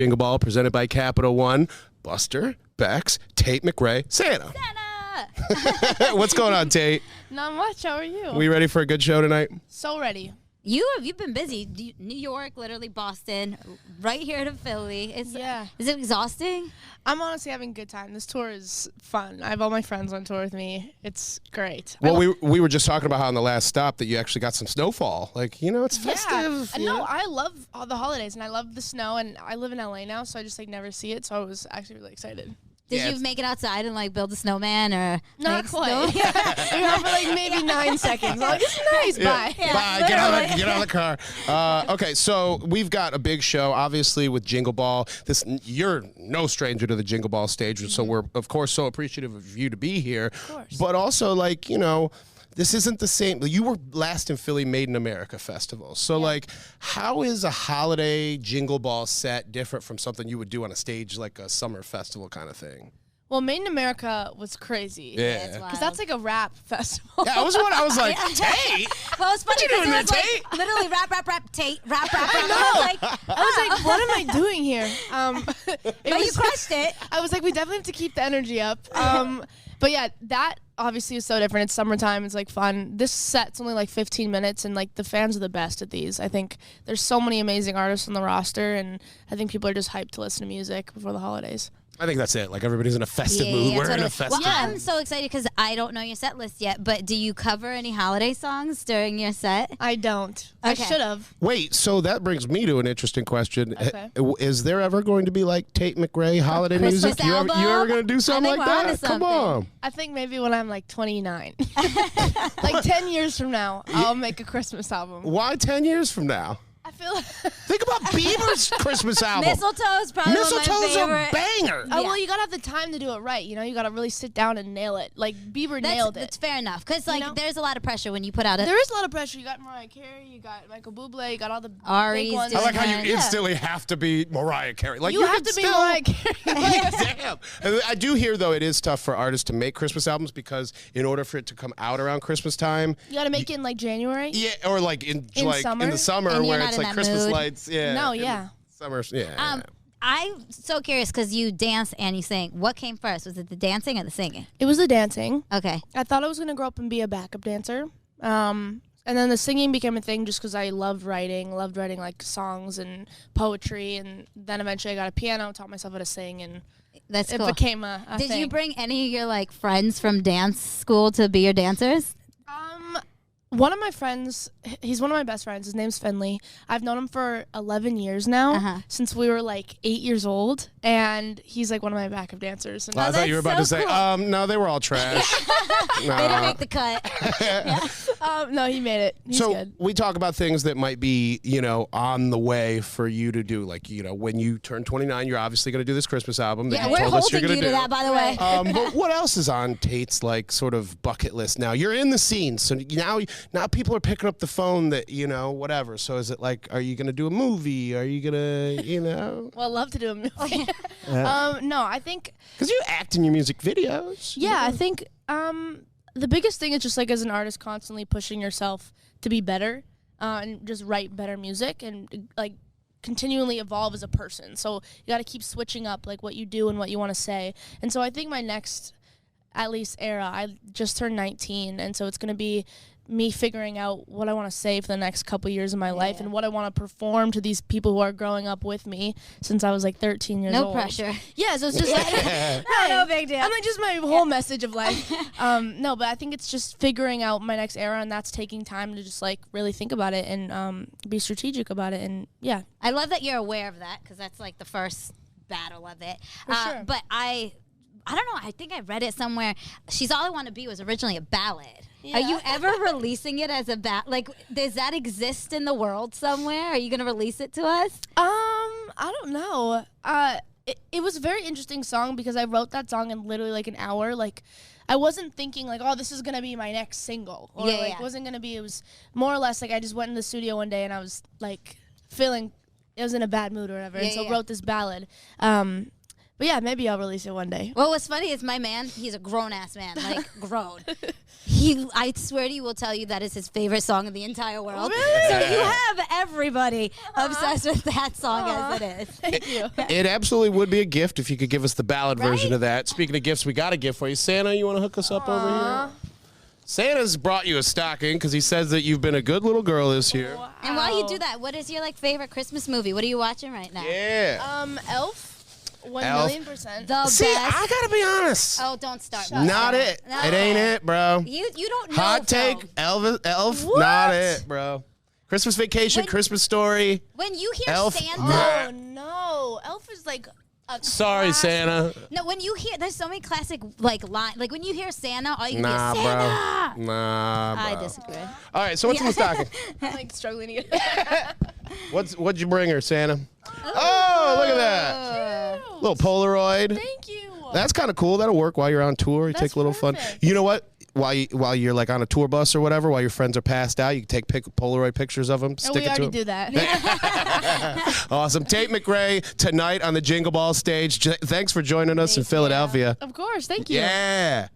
Jingle Ball presented by Capital One. Buster, Bex, Tate McRae, Santa. What's going on, Tate? Not much. How are you? We ready for a good show tonight? So ready. You've been busy. New York, literally Boston, right here to Philly. Is it exhausting? I'm honestly having a good time. This tour is fun. I have all my friends on tour with me. It's great. Well, we were just talking about how on the last stop that you actually got some snowfall. Like, it's festive. Yeah. No, I love all the holidays, and I love the snow, and I live in LA now, so I just never see it, so I was actually really excited. Did you make it outside and build a snowman or not quite? We were for maybe 9 seconds. I'm like, it's nice. Bye. Yeah, bye. Get out of the car. Okay, so we've got a big show, obviously, with Jingle Ball. You're no stranger to the Jingle Ball stage, so we're of course so appreciative of you to be here. Of course. But also, this isn't the same. You were last in Philly Made in America Festival. So, how is a holiday Jingle Ball set different from something you would do on a stage like a summer festival kind of thing? Well, Made in America was crazy. Yeah. Because that's like a rap festival. Yeah, I was like, Tate? Well, it's funny What you doing there, Tate? Literally rap, Tate, rap. I was like, what am I doing here? But you crushed it. I was like, we definitely have to keep the energy up. But yeah, that obviously is so different. It's summertime. It's fun. This set's only 15 minutes, and the fans are the best at these. I think there's so many amazing artists on the roster, and I think people are just hyped to listen to music before the holidays. I think that's it. Everybody's in a festive mood. We're in a festive mood. Well, I'm so excited because I don't know your set list yet, but do you cover any holiday songs during your set? I don't. Okay. I should have. Wait, so that brings me to an interesting question. Okay. Is there ever going to be Tate McRae holiday music? You ever going to do something like that? Come on. I think maybe when I'm 29. 10 years from now, I'll make a Christmas album. Why 10 years from now? I feel Think about Bieber's Christmas album. Mistletoe's probably my favorite. A banger. Oh, well, you got to have the time to do it right. You got to really sit down and nail it. Bieber nailed it. That's fair enough. Because, there's a lot of pressure when you put out There is a lot of pressure. You got Mariah Carey, you got Michael Bublé, you got all the Ari's big ones. I like how you instantly have to be Mariah Carey. You have to be Mariah Carey. Damn. I do hear, though, it is tough for artists to make Christmas albums because in order for it to come out around Christmas time. You got to make it in January? Yeah, or in the summer and where it's Christmas mood. Lights. Yeah. No, yeah. Summer, yeah. I'm so curious because you dance and you sing. What came first? Was it the dancing or the singing? It was the dancing. Okay. I thought I was going to grow up and be a backup dancer. And then the singing became a thing just because I loved writing songs and poetry. And then eventually I got a piano, taught myself how to sing, and That's cool. It became a Did thing. you bring any of your friends from dance school to be your dancers? One of my friends, he's one of my best friends. His name's Finley. I've known him for 11 years now, since we were 8 years old, and he's one of my backup dancers. And I thought you were about to say, no, they were all trash. No. They didn't make the cut. No, he made it. He's good. We talk about things that might be, on the way for you to do. When you turn 29, you're obviously going to do this Christmas album. Yeah, that we're told us you're holding you to that, by the way. But what else is on Tate's sort of bucket list now? You're in the scene, so now people are picking up the phone that, whatever. So is it are you going to do a movie? Are you going to, Well, I'd love to do a movie. No, I think. Because you act in your music videos. Yeah, I think the biggest thing is just as an artist constantly pushing yourself to be better and just write better music and continually evolve as a person. So you got to keep switching up what you do and what you want to say. And so I think my next, at least, era, I just turned 19, and so it's going to be me figuring out what I want to say for the next couple years of my life and what I want to perform to these people who are growing up with me since I was 13 years old. No pressure. Yeah, so it's just no big deal. I'm just my whole message of life. No, but I think it's just figuring out my next era, and that's taking time to just really think about it and be strategic about it. And yeah, I love that you're aware of that because that's the first battle of it. For sure. But I don't know. I think I read it somewhere. She's All I Want to Be was originally a ballad. Yeah. Are you ever releasing it as a does that exist in the world somewhere? Are you going to release it to us? I don't know. It was a very interesting song because I wrote that song in literally an hour. I wasn't thinking oh, this is going to be my next single. Or wasn't going to be. It was more or less I just went in the studio one day and I was feeling, I was in a bad mood or whatever. And so wrote this ballad. But yeah, maybe I'll release it one day. Well, what's funny is my man, he's a grown-ass man, like grown. I swear to you, will tell you that is his favorite song in the entire world. Really? So you have everybody obsessed with that song as it is. Thank you. It absolutely would be a gift if you could give us the ballad version Right? of that. Speaking of gifts, we got a gift for you. Santa, you want to hook us up over here? Santa's brought you a stocking because he says that you've been a good little girl this year. Wow. And while you do that, what is your favorite Christmas movie? What are you watching right now? Yeah. Elf. 1 Elf. million%. The See, best. I gotta be honest. Oh, don't start. Not it. No. It ain't it, bro. You don't know. Hot take, films. Elf, What? not it, bro. Christmas Vacation, When- Christmas Story. When you hear Elf. Santa. Oh no, Elf is like a Sorry, classic. Santa. No, when you hear, there's so many classic like line. Like when you hear Santa, all you can Nah, hear Santa. bro. Nah, bro. I disagree. All right, so what's in the stocking? I'm like struggling to get it. What'd you bring her, Santa? Oh, look at that. Little Polaroid. Thank you. That's kind of cool. That'll work while you're on tour. You That's take a little fun. perfect. You know what? While you're like on a tour bus or whatever, while your friends are passed out, you can take Polaroid pictures of them. And Stick we it to already them. do that. Awesome. Tate McRae tonight on the Jingle Ball stage. Thanks for joining us in Philadelphia. Of course. Thank you. Yeah.